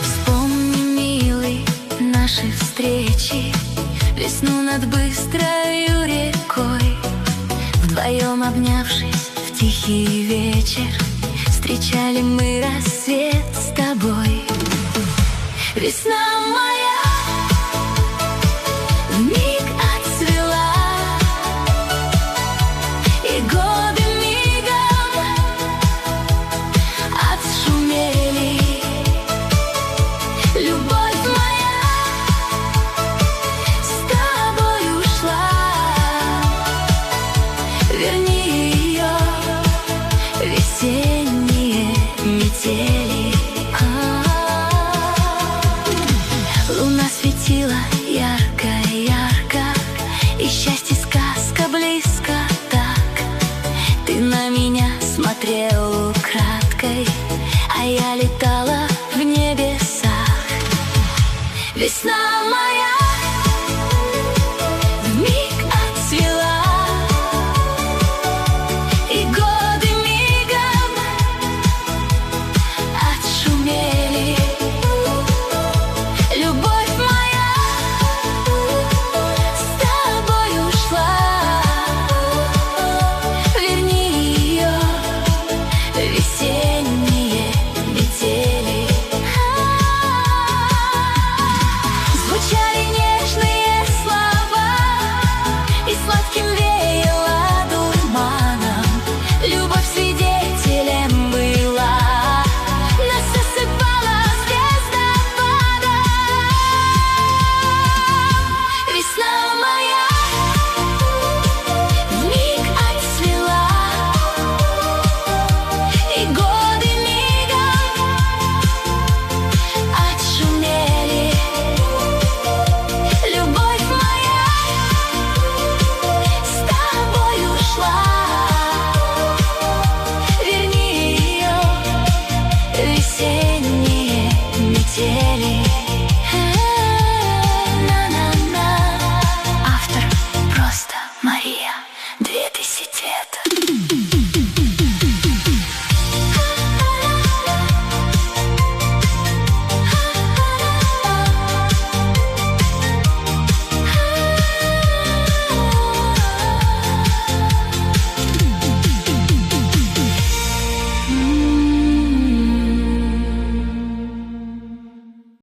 Вспомни, милый, наши встречи, весну над быстрою рекой. Вдвоем обнявшись в тихий вечер, встречали мы рассвет с тобой. Весна моя вмиг отцвела, и годы мигом отшумели. Любовь моя с тобой ушла, верни ее, весенние метели. Луна светила ярко-ярко, и счастье сказка близко так. Ты на меня смотрел украдкой, а я летала в небесах. Весна